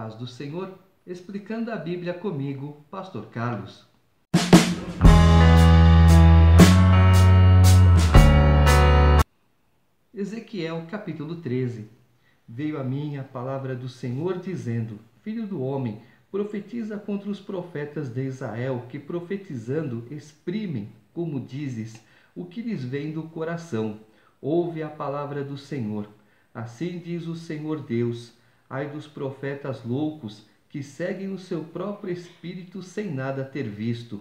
paz do Senhor, explicando a Bíblia comigo, Pastor Carlos. Ezequiel capítulo 13. Veio a mim a palavra do Senhor dizendo: Filho do homem, profetiza contra os profetas de Israel, que profetizando exprimem, como dizes, o que lhes vem do coração. Ouve a palavra do Senhor. Assim diz o Senhor Deus: ai dos profetas loucos, que seguem o seu próprio espírito sem nada ter visto.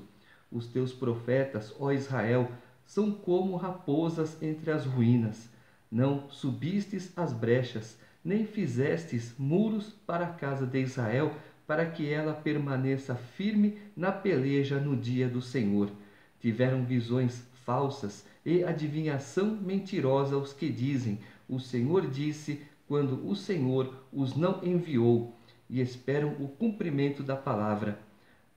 Os teus profetas, ó Israel, são como raposas entre as ruínas. Não subistes as brechas, nem fizestes muros para a casa de Israel, para que ela permaneça firme na peleja no dia do Senhor. Tiveram visões falsas e adivinhação mentirosa os que dizem: o Senhor disse, quando o Senhor os não enviou, e esperam o cumprimento da palavra.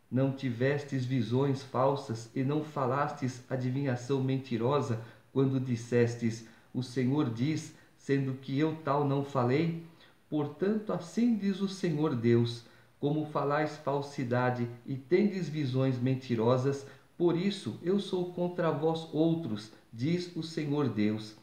Não tivestes visões falsas e não falastes adivinhação mentirosa, quando dissestes: o Senhor diz, sendo que eu tal não falei? Portanto, assim diz o Senhor Deus: como falais falsidade e tendes visões mentirosas, por isso eu sou contra vós outros, diz o Senhor Deus.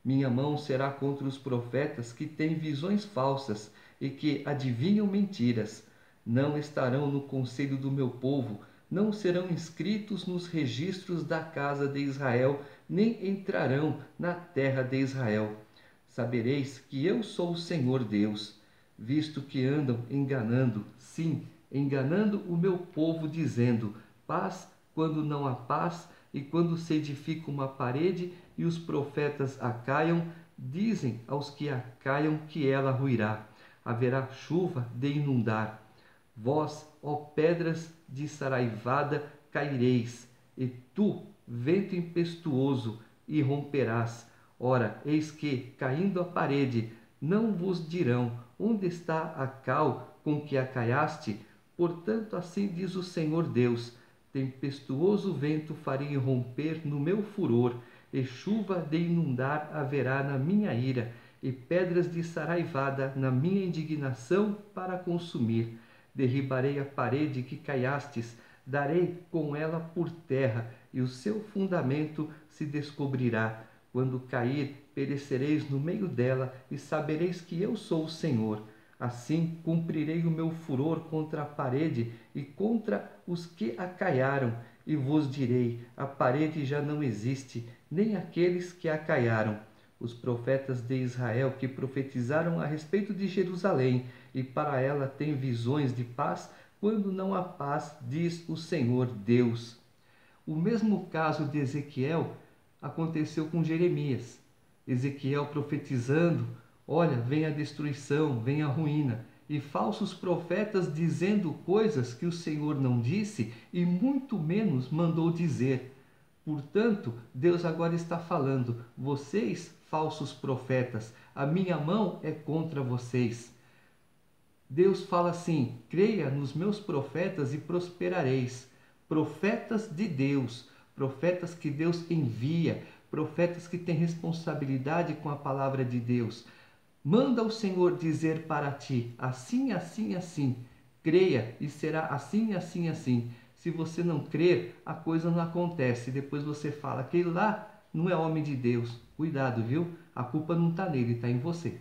Minha mão será contra os profetas que têm visões falsas e que adivinham mentiras. Não estarão no conselho do meu povo, não serão inscritos nos registros da casa de Israel, nem entrarão na terra de Israel. Sabereis que eu sou o Senhor Deus, visto que andam enganando, sim, enganando o meu povo, dizendo: paz, quando não há paz, e quando se edifica uma parede e os profetas a caiam, dizem aos que a caiam que ela ruirá. Haverá chuva de inundar. Vós, ó pedras de saraivada, caireis, e tu, vento impetuoso, irromperás. Ora, eis que, caindo a parede, não vos dirão: onde está a cal com que a caiaste? Portanto, assim diz o Senhor Deus: tempestuoso vento farei irromper no meu furor, e chuva de inundar haverá na minha ira, e pedras de saraivada na minha indignação para consumir. Derribarei a parede que caiastes, darei com ela por terra, e o seu fundamento se descobrirá. Quando cair, perecereis no meio dela, e sabereis que eu sou o Senhor. Assim cumprirei o meu furor contra a parede e contra os que a caiaram, e vos direi: a parede já não existe, nem aqueles que a caiaram. Os profetas de Israel que profetizaram a respeito de Jerusalém, e para ela têm visões de paz, quando não há paz, diz o Senhor Deus. O mesmo caso de Ezequiel aconteceu com Jeremias. Ezequiel profetizando: olha, vem a destruição, vem a ruína. E falsos profetas dizendo coisas que o Senhor não disse e muito menos mandou dizer. Portanto, Deus agora está falando: vocês, falsos profetas, a minha mão é contra vocês. Deus fala assim: creia nos meus profetas e prosperareis. Profetas de Deus, profetas que Deus envia, profetas que têm responsabilidade com a palavra de Deus. Manda o Senhor dizer para ti: assim, assim, assim. Creia e será assim, assim, assim. Se você não crer, a coisa não acontece. Depois você fala: aquele lá não é homem de Deus. Cuidado, viu? A culpa não está nele, está em você.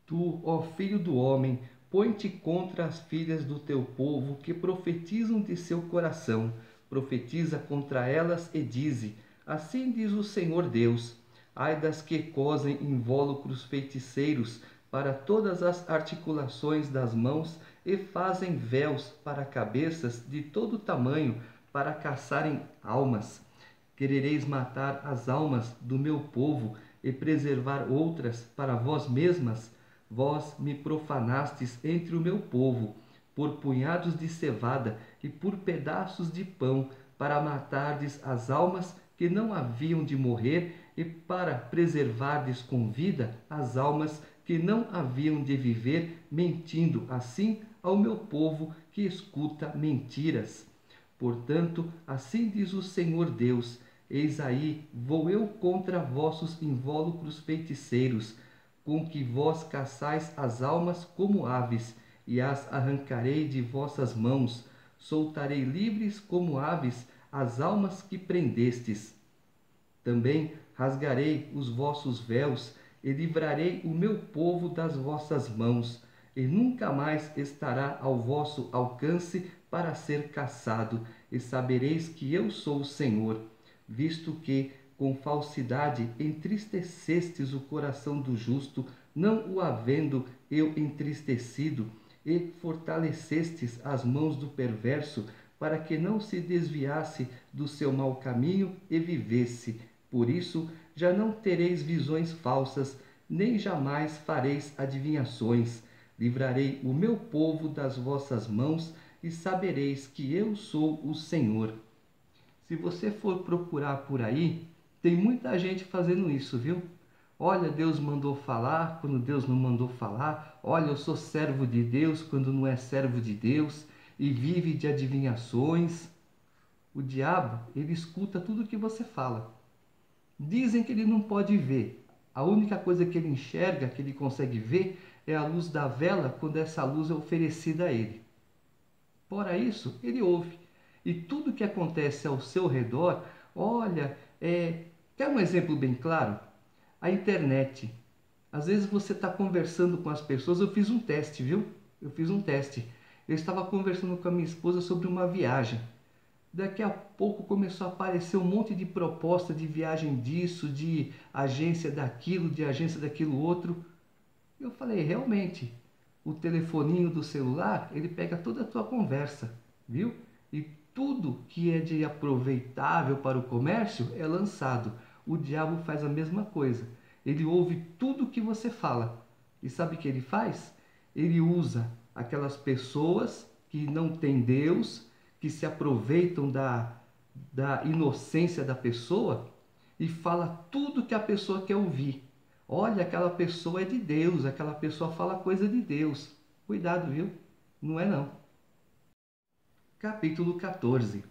Tu, ó filho do homem, põe-te contra as filhas do teu povo que profetizam de seu coração. Profetiza contra elas e dize: assim diz o Senhor Deus: ai das que cosem invólucros feiticeiros para todas as articulações das mãos e fazem véus para cabeças de todo tamanho para caçarem almas. Querereis matar as almas do meu povo e preservar outras para vós mesmas? Vós me profanastes entre o meu povo, por punhados de cevada e por pedaços de pão, para matardes as almas que não haviam de morrer e para preservardes com vida as almas que não haviam de viver, mentindo assim ao meu povo que escuta mentiras. Portanto, assim diz o Senhor Deus: eis aí, vou eu contra vossos invólucros feiticeiros, com que vós caçais as almas como aves, e as arrancarei de vossas mãos. Soltarei livres como aves as almas que prendestes. Também rasgarei os vossos véus e livrarei o meu povo das vossas mãos, e nunca mais estará ao vosso alcance para ser caçado, e sabereis que eu sou o Senhor, visto que com falsidade entristecestes o coração do justo, não o havendo eu entristecido, e fortalecestes as mãos do perverso, para que não se desviasse do seu mau caminho e vivesse. Por isso, já não tereis visões falsas, nem jamais fareis adivinhações. Livrarei o meu povo das vossas mãos, e sabereis que eu sou o Senhor. Se você for procurar por aí, tem muita gente fazendo isso, viu? Olha, Deus mandou falar quando Deus não mandou falar. Olha, eu sou servo de Deus quando não é servo de Deus. E vive de adivinhações. O diabo, ele escuta tudo que você fala. Dizem que ele não pode ver. A única coisa que ele enxerga, que ele consegue ver, é a luz da vela quando essa luz é oferecida a ele. Fora isso, ele ouve. E tudo que acontece ao seu redor, olha, quer um exemplo bem claro? A internet. Às vezes você está conversando com as pessoas, eu fiz um teste, viu? Eu fiz um teste. Eu estava conversando com a minha esposa sobre uma viagem. Daqui a pouco começou a aparecer um monte de proposta de viagem disso, de agência daquilo, de agência daquilo outro. Eu falei, realmente, o telefoninho do celular, ele pega toda a tua conversa, viu? E tudo que é de aproveitável para o comércio é lançado. O diabo faz a mesma coisa. Ele ouve tudo que você fala. E sabe o que ele faz? Ele usa aquelas pessoas que não têm Deus, que se aproveitam da inocência da pessoa e fala tudo que a pessoa quer ouvir. Olha, aquela pessoa é de Deus, aquela pessoa fala coisa de Deus. Cuidado, viu? Não é não. Capítulo 14.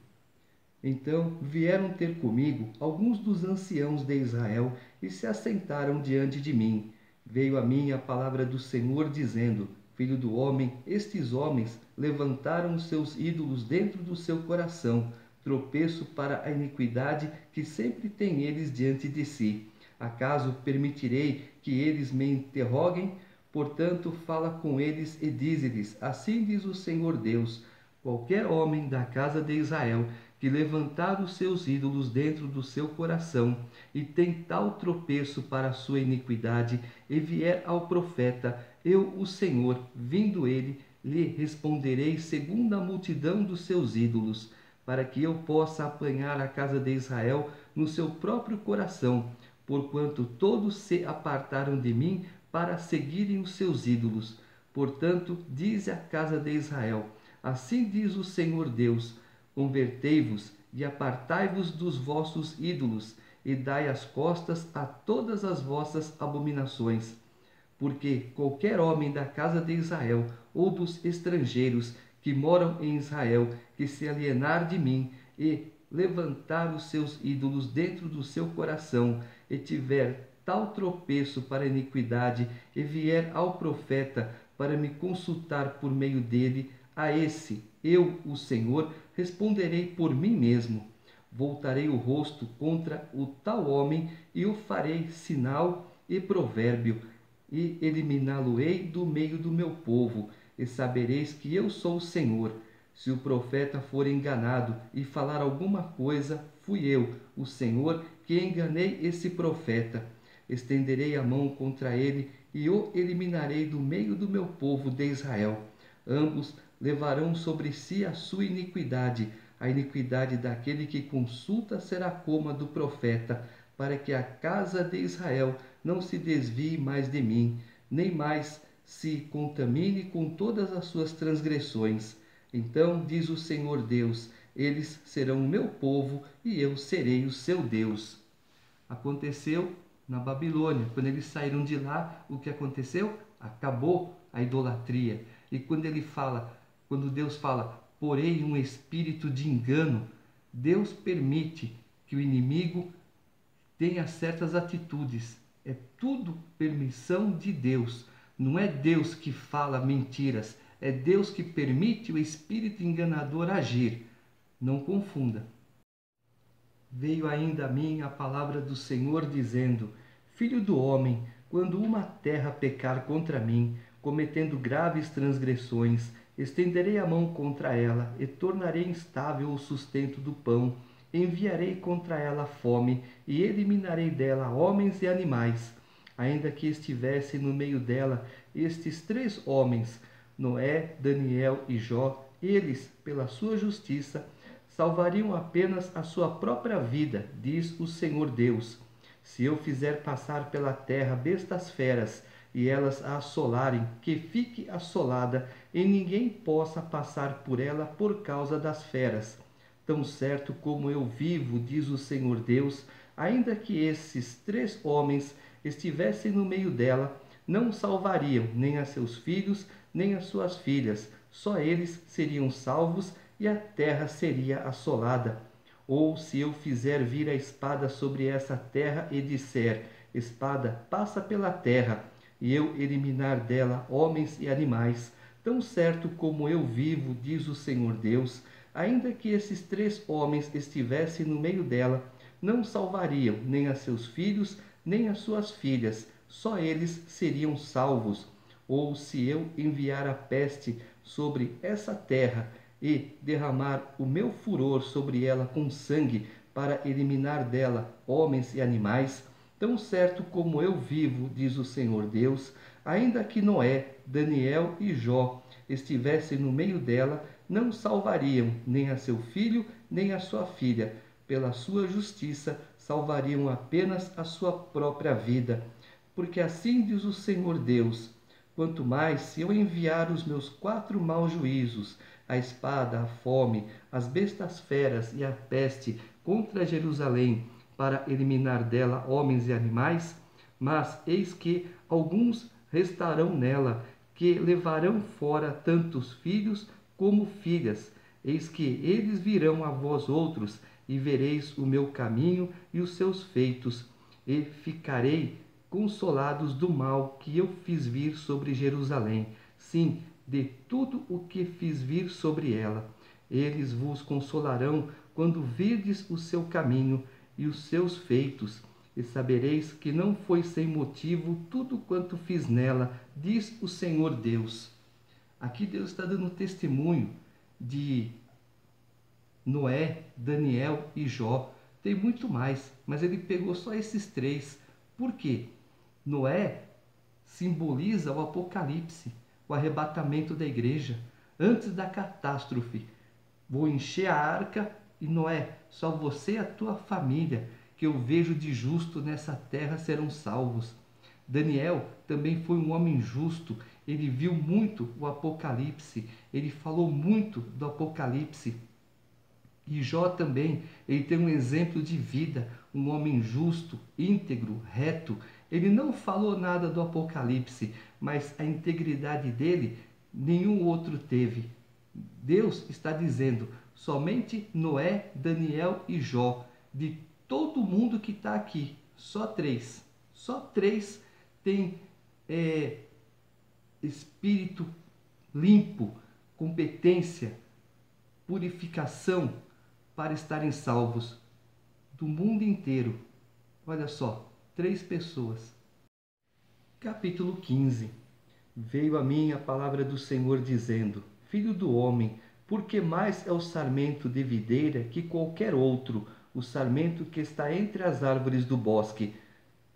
Então vieram ter comigo alguns dos anciãos de Israel e se assentaram diante de mim. Veio a mim a palavra do Senhor dizendo: Filho do homem, estes homens levantaram os seus ídolos dentro do seu coração, tropeço para a iniquidade que sempre têm eles diante de si. Acaso permitirei que eles me interroguem? Portanto, fala com eles e dize-lhes: Assim diz o Senhor Deus: qualquer homem da casa de Israel que levantar os seus ídolos dentro do seu coração e tem tal tropeço para a sua iniquidade e vier ao profeta, eu, o Senhor, vindo ele, lhe responderei segundo a multidão dos seus ídolos, para que eu possa apanhar a casa de Israel no seu próprio coração, porquanto todos se apartaram de mim para seguirem os seus ídolos. Portanto, dize a casa de Israel: Assim diz o Senhor Deus: Convertei-vos e apartai-vos dos vossos ídolos, e dai as costas a todas as vossas abominações. Porque qualquer homem da casa de Israel ou dos estrangeiros que moram em Israel, que se alienar de mim e levantar os seus ídolos dentro do seu coração, e tiver tal tropeço para a iniquidade, e vier ao profeta para me consultar por meio dele, a esse eu, o Senhor, responderei por mim mesmo. Voltarei o rosto contra o tal homem e o farei sinal e provérbio, e eliminá-lo-ei do meio do meu povo, e sabereis que eu sou o Senhor. Se o profeta for enganado e falar alguma coisa, fui eu, o Senhor, que enganei esse profeta. Estenderei a mão contra ele e o eliminarei do meio do meu povo de Israel. Ambos levarão sobre si a sua iniquidade. A iniquidade daquele que consulta será como a do profeta, para que a casa de Israel não se desvie mais de mim, nem mais se contamine com todas as suas transgressões. Então, diz o Senhor Deus, eles serão o meu povo e eu serei o seu Deus. Aconteceu na Babilônia. Quando eles saíram de lá, o que aconteceu? Acabou a idolatria. E quando Deus fala, porém um espírito de engano, Deus permite que o inimigo tenha certas atitudes É tudo permissão de Deus. Não é Deus que fala mentiras, é Deus que permite o espírito enganador agir. Não confunda. Veio ainda a mim a palavra do Senhor dizendo: Filho do homem, quando uma terra pecar contra mim, cometendo graves transgressões, estenderei a mão contra ela e tornarei instável o sustento do pão. Enviarei contra ela fome e eliminarei dela homens e animais. Ainda que estivesse no meio dela estes 3 homens, Noé, Daniel e Jó, eles, pela sua justiça, salvariam apenas a sua própria vida, diz o Senhor Deus. Se eu fizer passar pela terra bestas feras, e elas a assolarem, que fique assolada, e ninguém possa passar por ela por causa das feras. Tão certo como eu vivo, diz o Senhor Deus, ainda que esses 3 homens estivessem no meio dela, não salvariam nem a seus filhos, nem as suas filhas, só eles seriam salvos e a terra seria assolada. Ou se eu fizer vir a espada sobre essa terra e disser: Espada, passa pela terra, e eu eliminar dela homens e animais, tão certo como eu vivo, diz o Senhor Deus, ainda que esses 3 homens estivessem no meio dela, não salvariam nem a seus filhos, nem as suas filhas, só eles seriam salvos. Ou se eu enviar a peste sobre essa terra, e derramar o meu furor sobre ela com sangue, para eliminar dela homens e animais, tão certo como eu vivo, diz o Senhor Deus, ainda que Noé, Daniel e Jó estivessem no meio dela, não salvariam nem a seu filho, nem a sua filha. Pela sua justiça, salvariam apenas a sua própria vida. Porque assim diz o Senhor Deus: quanto mais se eu enviar os meus 4 maus juízos, a espada, a fome, as bestas feras e a peste contra Jerusalém, para eliminar dela homens e animais, mas eis que alguns restarão nela, que levarão fora tantos filhos como filhas. Eis que eles virão a vós outros, e vereis o meu caminho e os seus feitos, e ficarei consolados do mal que eu fiz vir sobre Jerusalém. Sim, de tudo o que fiz vir sobre ela. Eles vos consolarão quando virdes o seu caminho e os seus feitos, e sabereis que não foi sem motivo tudo quanto fiz nela, diz o Senhor Deus. Aqui Deus está dando testemunho de Noé, Daniel e Jó. Tem muito mais, mas ele pegou só esses 3. Por quê? Noé simboliza o Apocalipse, o arrebatamento da igreja, antes da catástrofe. Vou encher a arca e Noé, só você e a tua família, que eu vejo de justo nessa terra, serão salvos. Daniel também foi um homem justo, ele viu muito o Apocalipse, ele falou muito do Apocalipse. E Jó também, ele tem um exemplo de vida, um homem justo, íntegro, reto. Ele não falou nada do Apocalipse, mas a integridade dele nenhum outro teve. Deus está dizendo, somente Noé, Daniel e Jó, de todo mundo que está aqui, só 3 têm espírito limpo, competência, purificação, para estarem salvos do mundo inteiro. Olha só, 3 pessoas. Capítulo 15. Veio a mim a palavra do Senhor dizendo: Filho do homem, por que mais é o sarmento de videira que qualquer outro, o sarmento que está entre as árvores do bosque?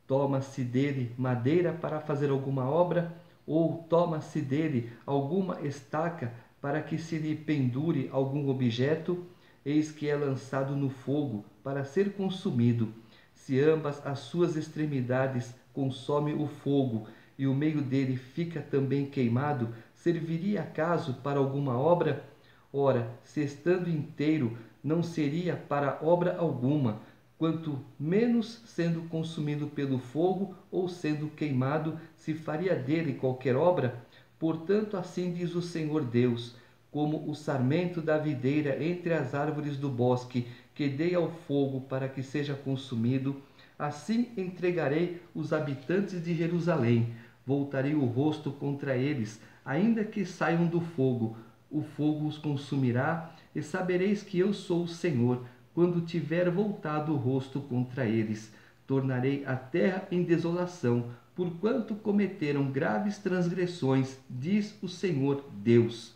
Toma-se dele madeira para fazer alguma obra, ou toma-se dele alguma estaca para que se lhe pendure algum objeto? Eis que é lançado no fogo para ser consumido. Se ambas as suas extremidades consome o fogo, e o meio dele fica também queimado, serviria acaso para alguma obra? Ora, se estando inteiro, não seria para obra alguma, quanto menos sendo consumido pelo fogo ou sendo queimado, se faria dele qualquer obra? Portanto, assim diz o Senhor Deus: como o sarmento da videira entre as árvores do bosque, que dei ao fogo para que seja consumido, Assim entregarei os habitantes de Jerusalém. Voltarei o rosto contra eles, ainda que saiam do fogo. O fogo os consumirá, e sabereis que eu sou o Senhor, quando tiver voltado o rosto contra eles. Tornarei a terra em desolação, porquanto cometeram graves transgressões, diz o Senhor Deus.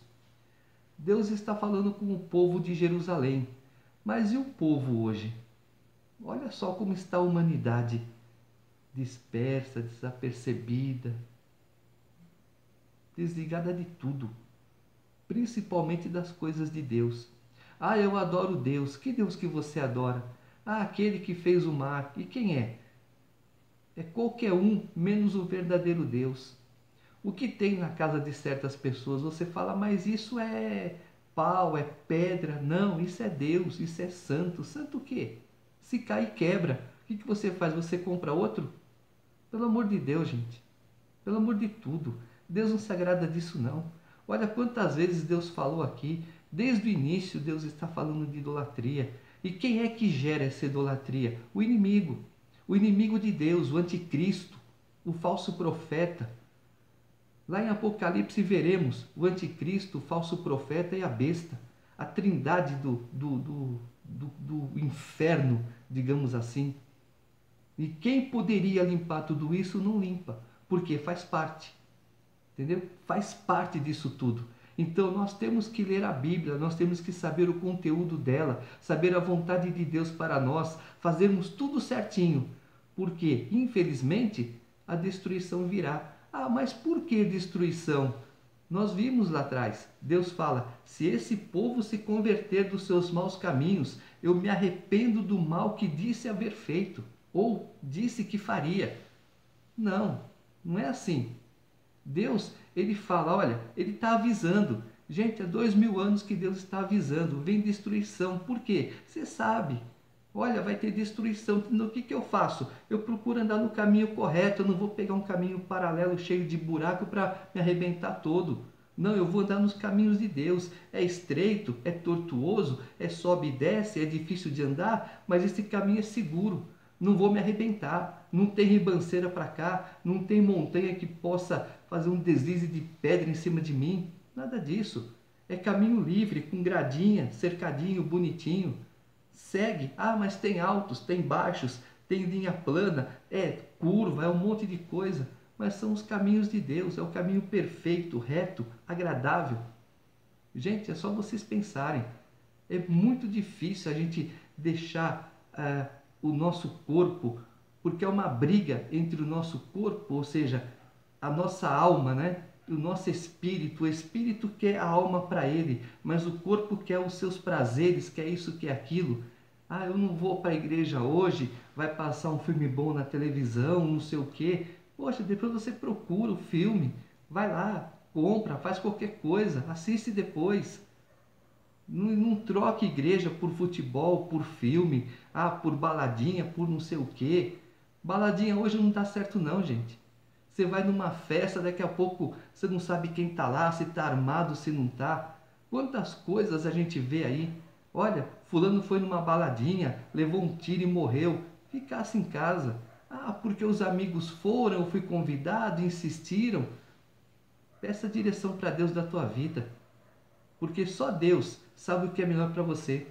Deus está falando com o povo de Jerusalém. Mas e o povo hoje? Olha só como está a humanidade, dispersa, desapercebida, desligada de tudo, principalmente das coisas de Deus. Ah, eu adoro Deus. Que Deus que você adora? Ah, aquele que fez o mar. E quem é? É qualquer um, menos o verdadeiro Deus. O que tem na casa de certas pessoas, você fala, mas isso é pau, é pedra. Não, isso é Deus, isso é santo. Santo o quê? Se cair, quebra. O que você faz? Você compra outro? Pelo amor de Deus, gente. Pelo amor de tudo. Deus não se agrada disso, não. Olha quantas vezes Deus falou aqui. Desde o início, Deus está falando de idolatria. E quem é que gera essa idolatria? O inimigo. O inimigo de Deus, o anticristo, o falso profeta. Lá em Apocalipse veremos o anticristo, o falso profeta e a besta. A trindade do inferno, digamos assim. E quem poderia limpar tudo isso não limpa, porque faz parte. Entendeu? Faz parte disso tudo. Então nós temos que ler a Bíblia, nós temos que saber o conteúdo dela, saber a vontade de Deus para nós, fazermos tudo certinho, porque infelizmente a destruição virá. Ah, mas por que destruição? Nós vimos lá atrás, Deus fala, se esse povo se converter dos seus maus caminhos, eu me arrependo do mal que disse haver feito, ou disse que faria. Não, não é assim. Deus, ele fala, olha, ele está avisando. Gente, há 2000 anos que Deus está avisando, vem destruição. Por quê? Você sabe. Olha, vai ter destruição. O que eu faço? Eu procuro andar no caminho correto, eu não vou pegar um caminho paralelo cheio de buraco para me arrebentar todo. Não, eu vou andar nos caminhos de Deus. É estreito, é tortuoso, é sobe e desce, é difícil de andar, mas esse caminho é seguro. Não vou me arrebentar, não tem ribanceira para cá, não tem montanha que possa fazer um deslize de pedra em cima de mim, nada disso. É caminho livre, com gradinha, cercadinho, bonitinho. Segue, ah, mas tem altos, tem baixos, tem linha plana, é curva, é um monte de coisa, mas são os caminhos de Deus, é o caminho perfeito, reto, agradável. Gente, é só vocês pensarem, é muito difícil a gente deixar o nosso corpo, porque é uma briga entre o nosso corpo, ou seja, a nossa alma, né? O nosso espírito, o espírito quer a alma para ele, mas o corpo quer os seus prazeres, quer isso, quer aquilo. Ah, eu não vou para a igreja hoje, vai passar um filme bom na televisão, não sei o quê. Poxa, depois você procura o filme, vai lá, compra, faz qualquer coisa, assiste depois. Não troque igreja por futebol, por filme, por baladinha, por não sei o quê. Baladinha hoje não dá certo não, gente. Você vai numa festa, daqui a pouco você não sabe quem está lá, se está armado, se não está. Quantas coisas a gente vê aí. Olha, fulano foi numa baladinha, levou um tiro e morreu. Ficasse em casa. Ah, porque os amigos foram, eu fui convidado, insistiram. Peça direção para Deus da tua vida. Porque só Deus sabe o que é melhor para você.